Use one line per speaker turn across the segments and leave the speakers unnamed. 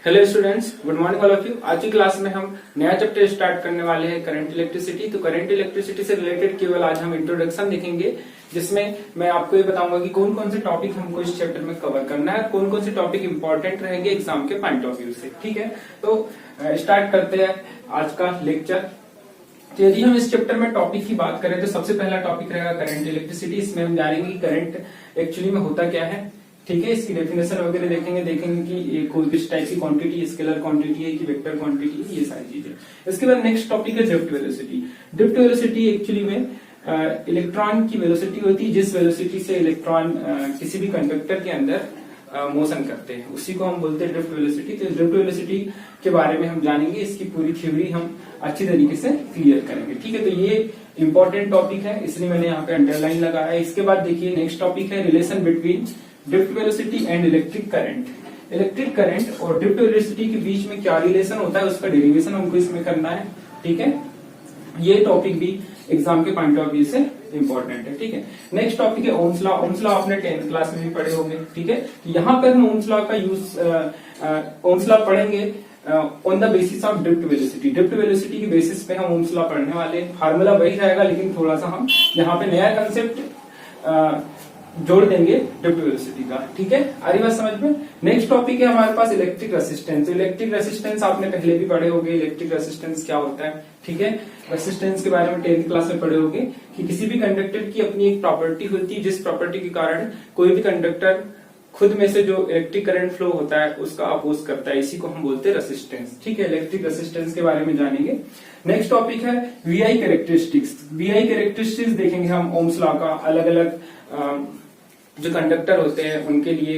Hello students, good morning all of you. आज की class में हम नया चैप्टर स्टार्ट करने वाले हैं करंट इलेक्ट्रिसिटी। तो करंट इलेक्ट्रिसिटी से रिलेटेड केवल आज हम इंट्रोडक्शन देखेंगे, जिसमें मैं आपको ये बताऊंगा कि कौन कौन से टॉपिक हमको इस चैप्टर में कवर करना है, कौन कौन से टॉपिक इंपॉर्टेंट रहेंगे एग्जाम के पॉइंट ऑफ व्यू से। ठीक है, तो स्टार्ट करते हैं आज का लेक्चर। तो यदि हम इस चैप्टर में टॉपिक की बात करें तो सबसे पहला टॉपिक रहेगा करंट इलेक्ट्रिसिटी। इसमें हम जानेंगे कि करंट एक्चुअली में होता क्या है। ठीक है, इसकी डेफिनेशन वगैरह देखेंगे कि ये कोई किस टाइप की क्वांटिटी, स्केलर क्वांटिटी है कि वेक्टर क्वांटिटी है, ये सारी चीजें। इसके बाद नेक्स्ट टॉपिक है drift velocity. Drift velocity actually में इलेक्ट्रॉन की वेलोसिटी होती है, जिस वेलोसिटी से इलेक्ट्रॉन किसी भी कंडक्टर के अंदर मोशन करते हैं, उसी को हम बोलते हैं ड्रिफ्ट वेलोसिटी। तो ड्रिफ्ट वेलोसिटी के बारे में हम जानेंगे, इसकी पूरी थ्योरी हम अच्छी तरीके से क्लियर करेंगे। ठीक है, तो ये इंपॉर्टेंट टॉपिक है, इसलिए मैंने यहाँ पे अंडरलाइन लगाया है। इसके बाद देखिए नेक्स्ट टॉपिक है relation between drift velocity and electric current. Electric current और ड्रिफ्ट वेलोसिटी के बीच में क्या रिलेशन होता है, उसका डेरिवेशन हमको इसमें करना है। ठीक है, ये टॉपिक भी एग्जाम के पॉइंट ऑफ व्यू से इंपॉर्टेंट है। ठीक है, नेक्स्ट टॉपिक है ओम्स लॉ। ओम्स लॉ आपने 10th क्लास में भी पढ़े होंगे। ठीक है, यहाँ पर हम ओम्स लॉ का यूज ओम्स लॉ पढ़ेंगे on the basis of drift velocity. Drift velocity के बेसिस पे हम ओम्स लॉ पढ़ने वाले हैं। फार्मूला वही रहेगा, लेकिन थोड़ा सा हम यहाँ पे नया कंसेप्ट जोड़ देंगे ड्रिफ्ट वेलोसिटी का। ठीक है, आ रही बात समझ में। नेक्स्ट टॉपिक है हमारे पास इलेक्ट्रिक रेसिस्टेंस। इलेक्ट्रिक रेसिस्टेंस आपने पहले भी पढ़े होंगे, इलेक्ट्रिक रेसिस्टेंस क्या होता है। ठीक है, रेसिस्टेंस के बारे में 10th क्लास में पढ़े होंगे कि किसी भी कंडक्टर की अपनी एक प्रॉपर्टी होती है, जिस प्रॉपर्टी के कारण कोई भी कंडक्टर खुद में से जो इलेक्ट्रिक करंट फ्लो होता है उसका अपोज करता है, इसी को हम बोलते हैं रेसिस्टेंस। ठीक है, इलेक्ट्रिक रेसिस्टेंस के बारे में जानेंगे। नेक्स्ट टॉपिक है वीआई कैरेक्टरिस्टिक्स। वीआई कैरेक्टरिस्टिक्स देखेंगे हम ओम्स लॉ का। अलग अलग जो कंडक्टर होते हैं उनके लिए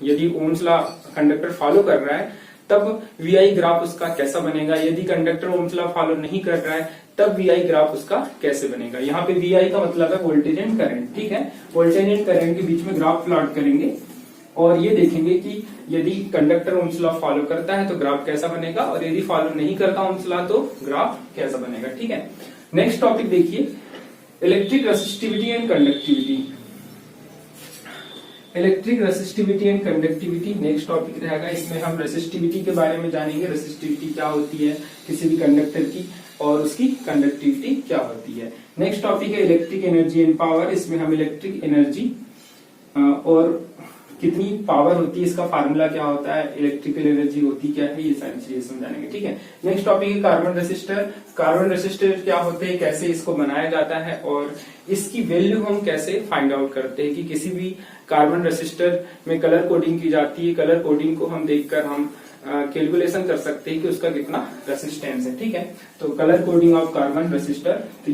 यदि ओम्स लॉ कंडक्टर फॉलो कर रहा है तब वीआई ग्राफ उसका कैसा बनेगा, यदि कंडक्टर ओम्स लॉ फॉलो नहीं कर रहा है तब वीआई ग्राफ उसका कैसे बनेगा। यहाँ पे वीआई का मतलब है वोल्टेज एंड करंट। ठीक है, वोल्टेज एंड करंट के बीच में ग्राफ प्लॉट करेंगे और ये देखेंगे कि यदि कंडक्टर ओम्स लॉ फॉलो करता है तो ग्राफ कैसा बनेगा, और यदि फॉलो नहीं करता ओम्स लॉ तो ग्राफ कैसा बनेगा। ठीक है, नेक्स्ट टॉपिक देखिए electric resistivity and conductivity. Electric resistivity and conductivity next topic रहेगा। इसमें हम रेसिस्टिविटी के बारे में जानेंगे, रेसिस्टिविटी क्या होती है किसी भी कंडक्टर की और उसकी कंडक्टिविटी क्या होती है। नेक्स्ट टॉपिक है इलेक्ट्रिक एनर्जी एंड पावर। इसमें हम इलेक्ट्रिक एनर्जी और कितनी पावर होती है, इसका फार्मूला क्या होता है, इलेक्ट्रिकल एनर्जी होती क्या है, ये सारी चीजें समझाएंगे। ठीक है, नेक्स्ट टॉपिक है कार्बन रेसिस्टर। कार्बन रेसिस्टर क्या होते हैं, कैसे इसको बनाया जाता है और इसकी वैल्यू हम कैसे फाइंड आउट करते हैं कि किसी भी कार्बन रेसिस्टर में कलर कोडिंग की जाती है। कलर कोडिंग को हम देखकर हम कैलकुलेशन कर सकते हैं कि उसका कितना रेसिस्टेंस है। ठीक है, तो colour coding of carbon resistor, तो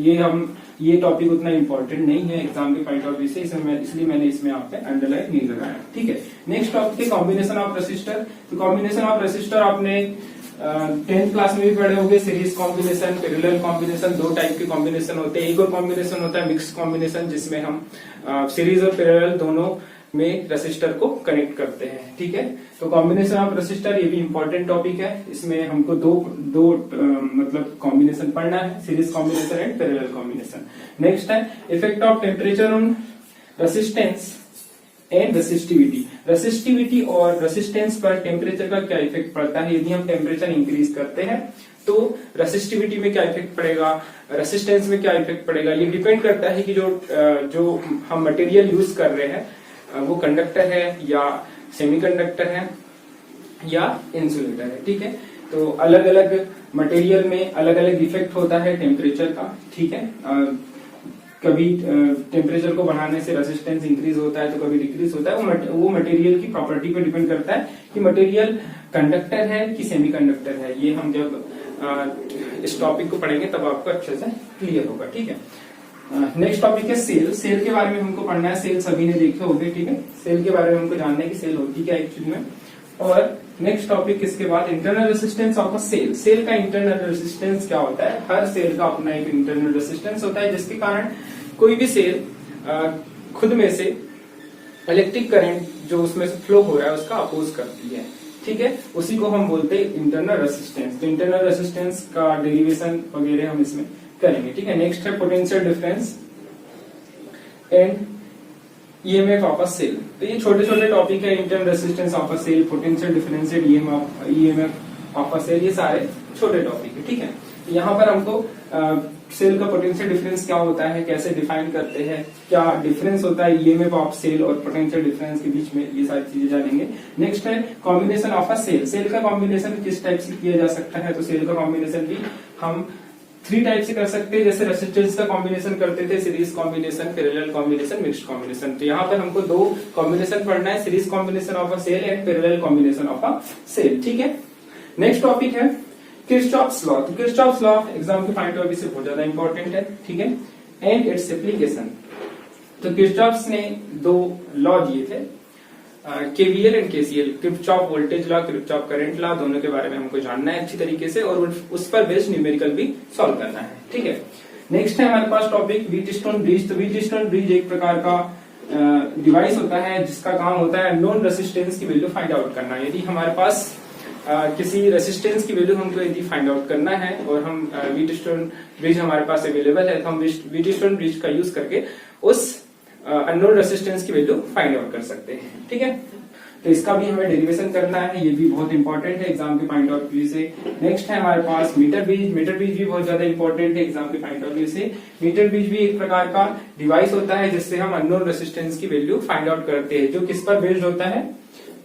ये टॉपिक उतना इंपॉर्टेंट नहीं है एग्जाम के पॉइंट ऑफ व्यू से, इसलिए मैंने इसमें आप पे अंडरलाइन नहीं लगाया। ठीक है, नेक्स्ट टॉपिक है कॉम्बिनेशन ऑफ रेसिस्टर। तो कॉम्बिनेशन ऑफ रेसिस्टर आपने 10th क्लास में भी पढ़े होंगे। सीरीज कॉम्बिनेशन, पैरेलल कॉम्बिनेशन, दो टाइप के कॉम्बिनेशन होते हैं। एक और कॉम्बिनेशन होता है मिक्स कॉम्बिनेशन, जिसमें हम सीरीज और पैरेलल दोनों में रेसिस्टर को कनेक्ट करते हैं। ठीक है, तो कॉम्बिनेशन ऑफ रेसिस्टर ये भी इंपॉर्टेंट टॉपिक है। इसमें हमको दो मतलब कॉम्बिनेशन पढ़ना है, series combination and parallel combination. Next है effect of temperature on resistance and resistivity. Resistivity और रेसिस्टेंस पर टेम्परेचर का क्या इफेक्ट पड़ता है। यदि हम टेम्परेचर इंक्रीज करते हैं तो रेसिस्टिविटी में क्या इफेक्ट पड़ेगा, रेसिस्टेंस में क्या इफेक्ट पड़ेगा। ये डिपेंड करता है कि जो हम मटेरियल यूज कर रहे हैं वो कंडक्टर है या सेमीकंडक्टर है या इंसुलेटर है। ठीक है, तो अलग अलग मटेरियल में अलग अलग इफेक्ट होता है टेम्परेचर का। ठीक है, कभी टेम्परेचर को बढ़ाने से रेसिस्टेंस इंक्रीज होता है तो कभी डिक्रीज होता है। वो मटेरियल की प्रॉपर्टी पे डिपेंड करता है कि मटेरियल कंडक्टर है कि सेमीकंडक्टर है। ये हम जब इस टॉपिक को पढ़ेंगे तब आपको अच्छे से क्लियर होगा। ठीक है, नेक्स्ट टॉपिक है सेल। सेल के बारे में हमको पढ़ना है। सेल सभी ने देखे होंगे। ठीक है, सेल के बारे में हमको जानना है कि सेल होती क्या एक्चुअली में। और नेक्स्ट टॉपिक इसके बाद internal resistance of a cell. Cell का इंटरनल रेसिस्टेंस क्या होता है। हर सेल का अपना एक इंटरनल रेसिस्टेंस होता है, जिसके कारण कोई भी सेल खुद में से इलेक्ट्रिक करंट जो उसमें से फ्लो हो रहा है उसका अपोज करती है। ठीक है, उसी को हम बोलते हैं इंटरनल रेसिस्टेंस। तो इंटरनल रेसिस्टेंस का डेरिवेशन वगैरह हम इसमें करेंगे। ठीक है, नेक्स्ट है potential difference and EMF of a cell. तो ये छोटे छोटे टॉपिक है, internal resistance of a cell, potential differentiate EMF of a cell, ये सारे छोटे टॉपिक है। ठीक है, यहाँ पर हमको सेल का पोटेंशियल डिफरेंस क्या होता है, कैसे डिफाइन करते हैं, क्या डिफरेंस होता है ईएमएफ ऑफ सेल और पोटेंशियल डिफरेंस के बीच में, ये सारी चीजें जानेंगे। नेक्स्ट है combination of a cell. Cell का कॉम्बिनेशन किस टाइप से किया जा सकता है, तो सेल का कॉम्बिनेशन भी हम 3 टाइप से कर सकते हैं। जैसे रेसिस्टेंस का कॉम्बिनेशन करते थे, series combination, parallel combination, mixed combination. तो यहाँ पर हमको 2 कॉम्बिनेशन पढ़ना है, series combination of a cell and parallel combination of a cell. ठीक है, नेक्स्ट टॉपिक है किरचॉफ्स लॉ। तो किरचॉफ्स लॉ एग्जाम के पॉइंट ऑफ व्यू से बहुत ज्यादा इंपॉर्टेंट है। ठीक है, एंड इट्स एप्लीकेशन। तो किरचॉफ्स ने 2 लॉ दिए थे, KVL and KCL, Kirchhoff voltage law, Kirchhoff current law, दोनों के बारे में हमको जानना है अच्छी तरीके से और उस पर बेस्ड न्यूमेरिकल भी सॉल्व करना है। ठीक है, नेक्स्ट है हमारे पास टॉपिक व्हीटस्टोन ब्रिज। तो व्हीटस्टोन ब्रिज एक प्रकार का डिवाइस होता है जिसका काम होता है नॉन रेसिस्टेंस की वैल्यू फाइंड आउट करना। यदि हमारे पास किसी रेसिस्टेंस की वैल्यू हमको यदि फाइंड आउट करना है और हम व्हीटस्टोन ब्रिज हमारे पास अवेलेबल है, तो हम व्हीटस्टोन ब्रिज का यूज करके उस अननोन रेसिस्टेंस की वैल्यू फाइंड आउट कर सकते हैं। ठीक है, तो इसका भी हमें डेरिवेशन करना है, ये भी बहुत इंपॉर्टेंट है एग्जाम के पॉइंट ऑफ व्यू से। नेक्स्ट है हमारे पास मीटर ब्रिज। मीटर ब्रिज भी बहुत ज्यादा इंपॉर्टेंट है एग्जाम के पॉइंट ऑफ व्यू से। मीटर ब्रिज भी एक प्रकार का डिवाइस होता है जिससे हम अननोन रेसिस्टेंस की वैल्यू फाइंड आउट करते हैं, जो किस पर बेस्ड होता है,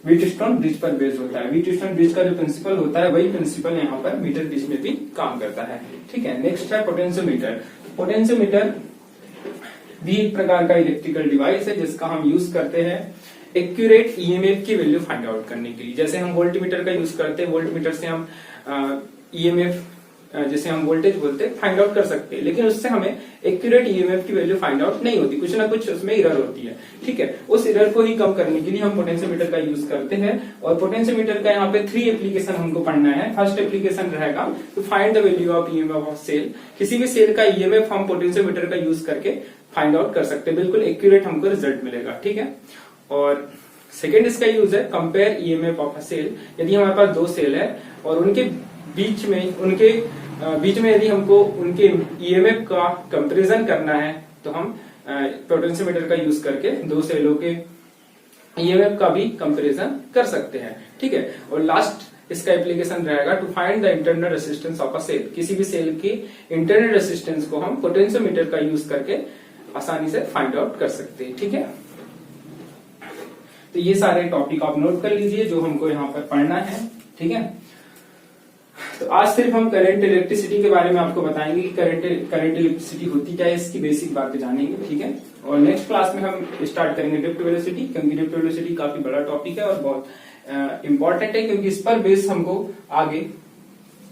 व्हीटस्टोन ब्रिज पर बेस्ड होता है। व्हीटस्टोन ब्रिज का जो प्रिंसिपल होता है वही प्रिंसिपल यहाँ पर मीटर ब्रिज में भी काम करता है। ठीक है, नेक्स्ट है पोटेंशियोमीटर। पोटेंशियोमीटर भी एक प्रकार का इलेक्ट्रिकल डिवाइस है जिसका हम यूज करते हैं एक्यूरेट ईएमएफ की वैल्यू फाइंड आउट करने के लिए। जैसे हम वोल्टमीटर का यूज करते हैं, वोल्टमीटर से हम ईएमएफ जिसे हम वोल्टेज बोलते हैं फाइंड आउट कर सकते हैं, लेकिन उससे हमें एक्यूरेट ईएमएफ की वैल्यू फाइंड आउट नहीं होती, कुछ ना कुछ उसमें एरर होती है। ठीक है, उस एरर को ही कम करने के लिए हम पोटेंशियोमीटर का यूज करते हैं। और पोटेंशियोमीटर का यहाँ पे 3 एप्लीकेशन हमको पढ़ना है। फर्स्ट एप्लीकेशन रहेगा to find the value of EMF of cell. किसी भी सेल का ईएमएफ हम पोटेंशियोमीटर का यूज करके फाइंड आउट कर सकते हैं, बिल्कुल एक्यूरेट हमको रिजल्ट मिलेगा। ठीक है, और सेकेंड इसका यूज है compare EMF of a cell. यदि हमारे पास 2 सेल है और उनके बीच में यदि हमको उनके ईएमएफ का कंपैरिजन करना है, तो हम पोटेंशियोमीटर का यूज करके 2 सेलों के ईएमएफ का भी कंपैरिजन कर सकते हैं। ठीक है, और लास्ट इसका एप्लीकेशन रहेगा to find the internal resistance of a cell. किसी भी सेल की इंटरनल रेसिस्टेंस को हम पोटेंशियोमीटर का यूज करके आसानी से फाइंड आउट कर सकते हैं। ठीक है, तो ये सारे टॉपिक आप नोट कर लीजिए जो हमको यहाँ पर पढ़ना है। ठीक है, तो आज सिर्फ हम करंट इलेक्ट्रिसिटी के बारे में आपको बताएंगे कि करंट इलेक्ट्रिसिटी होती क्या है, इसकी बेसिक बातें जानेंगे। ठीक है, और नेक्स्ट क्लास में हम स्टार्ट करेंगे ड्रिफ्ट वेलोसिटी, क्योंकि ड्रिफ्ट वेलोसिटी काफी बड़ा टॉपिक है और बहुत इंपॉर्टेंट है, क्योंकि इस पर बेस हमको आगे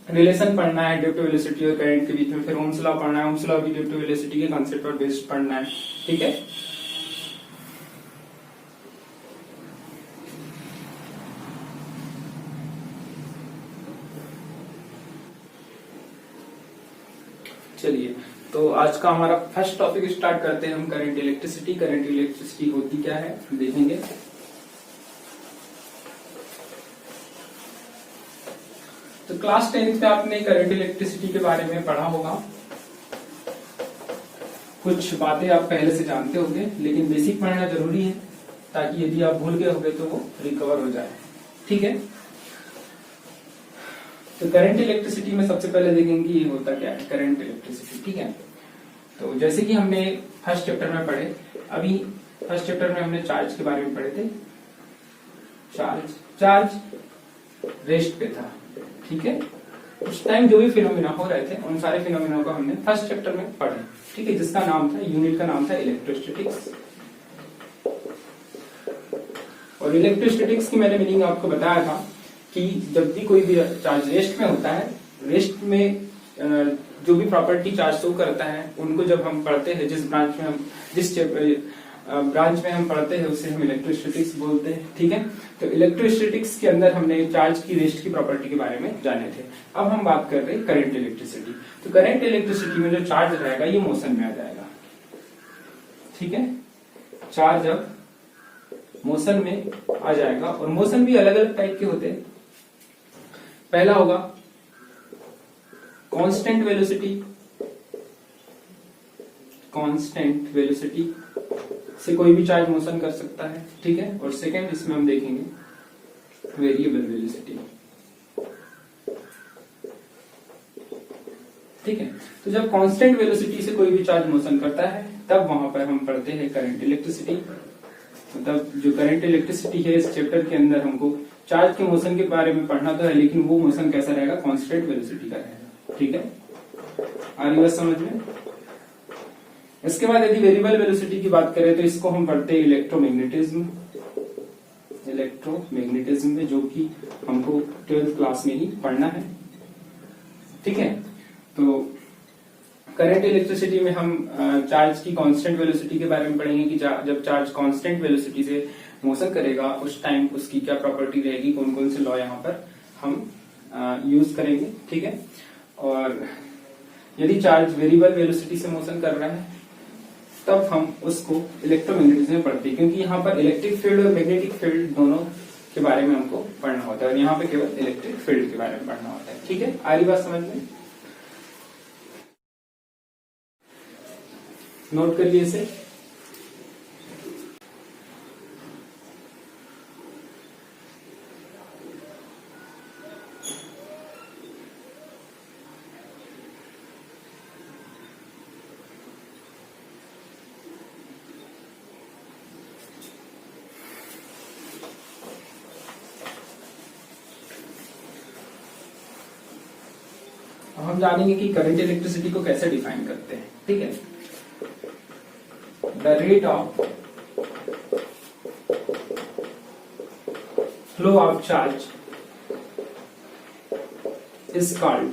रिलेशन पढ़ना है ड्रिफ्ट वेलोसिटी और करंट के बीच में। फिर ओम्स लॉ पढ़ना है, ओम्स लॉ भी ड्रिफ्ट वेलोसिटी के कॉन्सेप्ट पर बेस्ड पढ़ना है। ठीक है, चलिए, तो आज का हमारा फर्स्ट टॉपिक स्टार्ट करते हैं हम करंट इलेक्ट्रिसिटी। करंट इलेक्ट्रिसिटी होती क्या है देखेंगे। तो क्लास 10th में आपने करंट इलेक्ट्रिसिटी के बारे में पढ़ा होगा, कुछ बातें आप पहले से जानते होंगे, लेकिन बेसिक पढ़ना जरूरी है ताकि यदि आप भूल गए होंगे तो वो रिकवर हो जाए। ठीक है, तो करंट इलेक्ट्रिसिटी में सबसे पहले देखेंगे ये होता क्या है करंट इलेक्ट्रिसिटी। ठीक है, तो जैसे कि हमने फर्स्ट चैप्टर में पढ़े, अभी फर्स्ट चैप्टर में हमने चार्ज के बारे में पढ़े थे। चार्ज रेस्ट पे था। ठीक है, उस टाइम जो भी फिनोमिना हो रहे थे उन सारे फिनोमिना को हमने फर्स्ट चैप्टर में पढ़े। ठीक है, जिसका नाम था, यूनिट का नाम था इलेक्ट्रोस्टैटिक्स। और इलेक्ट्रोस्टैटिक्स की मैंने मीनिंग आपको बताया था कि जब भी कोई भी चार्ज रेस्ट में होता है, रेस्ट में जो भी प्रॉपर्टी चार्ज शो करता है उनको जब हम पढ़ते हैं, जिस ब्रांच में हम पढ़ते हैं उसे हम इलेक्ट्रोस्टैटिक्स बोलते हैं। ठीक है, तो इलेक्ट्रोस्टैटिक्स के अंदर हमने चार्ज की रेस्ट की प्रॉपर्टी के बारे में जाने थे। अब हम बात कर रहे हैं करंट इलेक्ट्रिसिटी। तो करंट इलेक्ट्रिसिटी में जो चार्ज रहेगा ये मोशन में आ जाएगा। ठीक है, चार्ज अब मोशन में आ जाएगा, और मोशन भी अलग अलग टाइप के होते हैं। पहला होगा कांस्टेंट वेलोसिटी, कांस्टेंट वेलोसिटी से कोई भी चार्ज मोशन कर सकता है, ठीक है। और सेकंड इसमें हम देखेंगे वेरिएबल वेलोसिटी, ठीक है। तो जब कांस्टेंट वेलोसिटी से कोई भी चार्ज मोशन करता है तब वहां पर हम पढ़ते हैं करंट इलेक्ट्रिसिटी। मतलब जो करंट इलेक्ट्रिसिटी है इस चैप्टर के अंदर हमको चार्ज के मोशन के बारे में पढ़ना तो है, लेकिन वो मोशन कैसा रहेगा, कांस्टेंट वेलोसिटी का रहेगा, ठीक है। आ रही बात समझ में। इसके बाद यदि वेरिएबल वेलोसिटी की बात करें तो इसको हम पढ़ते हैं इलेक्ट्रोमैग्नेटिज्म में, जो कि हमको 12th क्लास में ही पढ़ना है, ठीक है। तो करंट इलेक्ट्रिसिटी में हम चार्ज की कांस्टेंट वेलोसिटी के बारे में पढ़ेंगे कि जब चार्ज कांस्टेंट वेलोसिटी से मोशन करेगा उस टाइम उसकी क्या प्रॉपर्टी रहेगी, कौन कौन से लॉ यहाँ पर हम यूज करेंगे, ठीक है। और यदि चार्ज वेरिएबल वेलोसिटी से मोशन कर रहा है तब हम उसको इलेक्ट्रोमैग्नेटिज्म में पढ़ते हैं, क्योंकि यहाँ पर इलेक्ट्रिक फील्ड और मैग्नेटिक फील्ड दोनों के बारे में हमको पढ़ना होता है और यहाँ पे केवल इलेक्ट्रिक फील्ड के बारे में पढ़ना होता है, ठीक है। आरी बात समझ में। नोट करिए इसे। हम जानेंगे कि करंट इलेक्ट्रिसिटी को कैसे डिफाइन करते हैं, ठीक है। The rate of flow of charge is called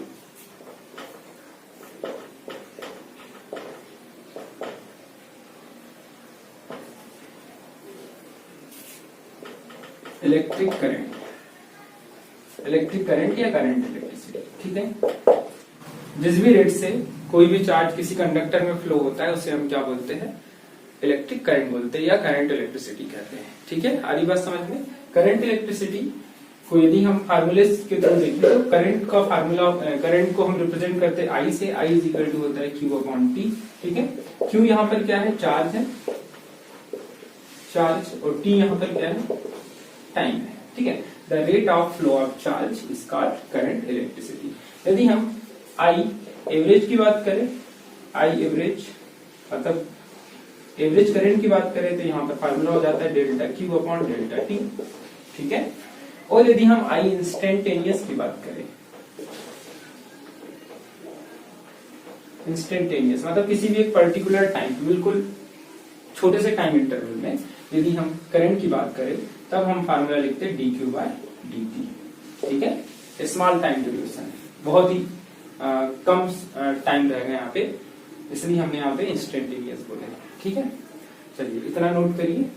electric current या करंट इलेक्ट्रिसिटी, ठीक है। जिस भी रेट से कोई भी चार्ज किसी कंडक्टर में फ्लो होता है उसे हम क्या बोलते हैं, इलेक्ट्रिक करंट बोलते हैं या करंट इलेक्ट्रिसिटी कहते हैं, ठीक है। आरी बात समझ में। करंट इलेक्ट्रिसिटी को यदि हम फार्मूले के थ्रू देखें तो करंट का फार्मूला, करंट को हम रिप्रेजेंट करते हैं आई से। आई इज इक्वल टू होता है Q अपॉन T, ठीक है। Q यहाँ पर क्या है, चार्ज है, चार्ज, और T यहाँ पर क्या है, टाइम है, ठीक है। The rate of flow of charge is called current electricity. यदि हम आई एवरेज की बात करें, आई एवरेज मतलब एवरेज करंट की बात करें तो यहाँ पर फार्मूला हो जाता है delta Q upon delta T, ठीक है। और यदि हम आई इंस्टेंटेनियस की बात करें, इंस्टेंटेनियस मतलब किसी भी एक पर्टिकुलर टाइम, बिल्कुल छोटे से टाइम इंटरवल में यदि हम करंट की बात करें तब हम फार्मूला लिखते हैं dQ बाय dt, ठीक है। स्मॉल टाइम ड्यूरेशन है, बहुत ही कम टाइम रहेगा यहाँ पे, इसलिए हमने यहाँ पे इंस्टेंटेनियस बोले, ठीक है। चलिए इतना नोट करिए।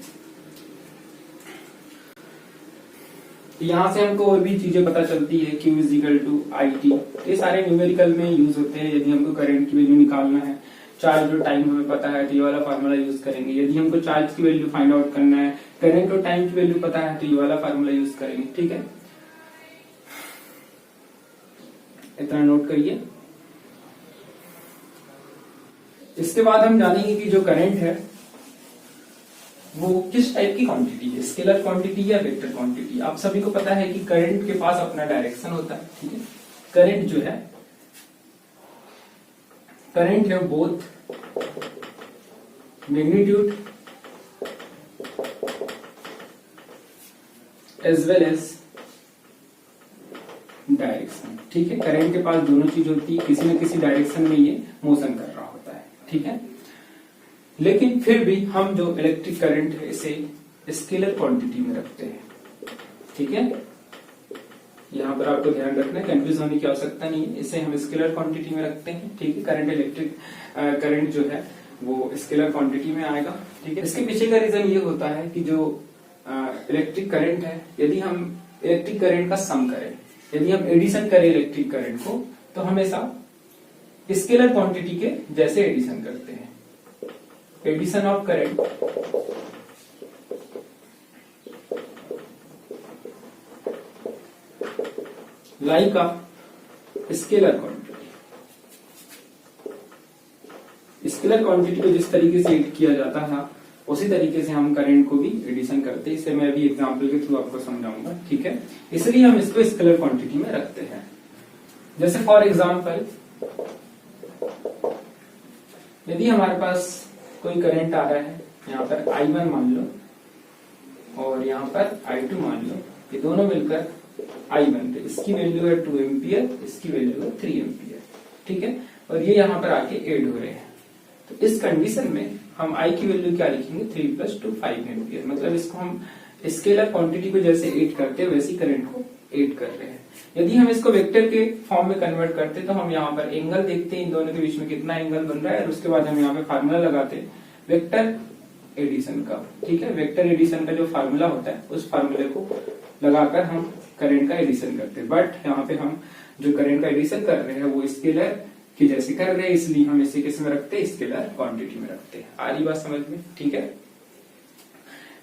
यहाँ से हमको और भी चीजें पता चलती है, Q is equal to I T, ये सारे न्यूमेरिकल में यूज होते हैं। यदि हमको करंट की वैल्यू निकालना है, चार्ज और टाइम हमें पता है तो ये वाला फार्मूला यूज करेंगे। यदि हमको चार्ज की वैल्यू फाइंड आउट करना है, करंट और टाइम की वैल्यू पता है तो ये वाला फार्मूला यूज करेंगे, ठीक है। इतना नोट करिए। इसके बाद हम जानेंगे कि जो करंट है वो किस टाइप की क्वांटिटी है, स्केलर क्वांटिटी या वेक्टर क्वांटिटी। आप सभी को पता है कि करंट के पास अपना डायरेक्शन होता है, ठीक है। करंट जो है, करंट है both magnitude as well as direction, ठीक है। करंट के पास दोनों चीज होती है, किसी न किसी डायरेक्शन में ये मोशन कर रहा होता है, ठीक है। लेकिन फिर भी हम जो इलेक्ट्रिक करंट है इसे स्केलर क्वांटिटी में रखते हैं, ठीक है। यहाँ पर आपको ध्यान रखना है, कंफ्यूज होने की आवश्यकता नहीं है, इसे हम स्केलर क्वांटिटी में रखते हैं, ठीक है। करंट इलेक्ट्रिक करंट जो है वो स्केलर क्वांटिटी में आएगा, ठीक है। इसके पीछे का रीजन ये होता है कि जो इलेक्ट्रिक करंट है, यदि हम इलेक्ट्रिक करंट का सम करें, यदि हम एडिशन करें इलेक्ट्रिक करंट को, तो हमेशा स्केलर क्वांटिटी के जैसे एडिशन करते हैं। Addition of current like a scalar quantity, scalar quantity को जिस तरीके से एड किया जाता था उसी तरीके से हम करंट को भी एडिशन करते हैं। इसे मैं अभी एग्जांपल के थ्रू आपको समझाऊंगा, ठीक है। इसलिए हम इसको स्केलर क्वांटिटी में रखते हैं। जैसे फॉर एग्जांपल यदि हमारे पास कोई करंट आ रहा है, यहाँ पर I1 मान लो और यहाँ पर I2 मान लो, ये दोनों मिलकर I बनते, इसकी वैल्यू है 2 एम्पियर, इसकी वैल्यू है 3 एम्पियर, ठीक है। और ये यहाँ पर आके ऐड हो रहे हैं, तो इस कंडीशन में हम I की वैल्यू क्या लिखेंगे, 3 + 2 5 एम्पियर। मतलब इसको हम स्केलर क्वांटिटी को जैसे ऐड करते हैं वैसे करंट को ऐड कर रहे हैं। यदि हम इसको वेक्टर के फॉर्म में कन्वर्ट करते तो हम यहाँ पर एंगल देखते हैं, इन दोनों के बीच में कितना एंगल बन रहा है, और उसके बाद हम यहाँ पे फार्मूला लगाते हैं वेक्टर एडिशन का, ठीक है। वेक्टर एडिशन का जो फार्मूला होता है उस फार्मूले को लगाकर हम करंट का एडिशन करते हैं। बट यहाँ पे हम जो करंट का एडिशन कर रहे हैं वो स्केलर की जैसे कर रहे हैं, इसलिए हम इसे किस में रखते हैं, स्केलर क्वांटिटी में रखते हैं। आ रही बात समझ में, ठीक है।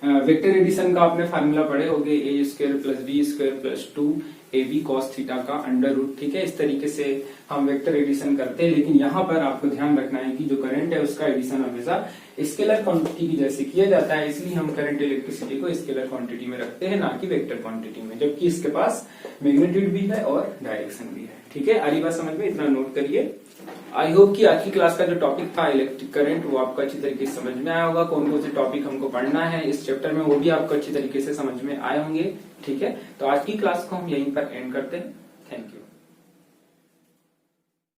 वेक्टर एडिशन का आपने फार्मूला पढ़े होंगे, a² + b² + 2 ab cos theta का √, ठीक है। इस तरीके से हम वेक्टर एडिशन करते हैं, लेकिन यहाँ पर आपको ध्यान रखना है कि जो करंट है उसका एडिशन हमेशा स्केलर क्वांटिटी की जैसे किया जाता है, इसलिए हम करंट इलेक्ट्रिसिटी को स्केलर क्वांटिटी में रखते हैं, ना कि वेक्टर क्वांटिटी में, जबकि इसके पास मैग्नीट्यूड भी है और डायरेक्शन भी है, ठीक है। आरी बात समझ में, इतना नोट करिए। आई होप कि आज की क्लास का जो टॉपिक था इलेक्ट्रिक करंट वो आपको अच्छी तरीके से समझ में आया होगा। कौन कौन से टॉपिक हमको पढ़ना है इस चैप्टर में वो भी आपको अच्छी तरीके से समझ में आए होंगे, ठीक है। तो आज की क्लास को हम यहीं पर एंड करते हैं।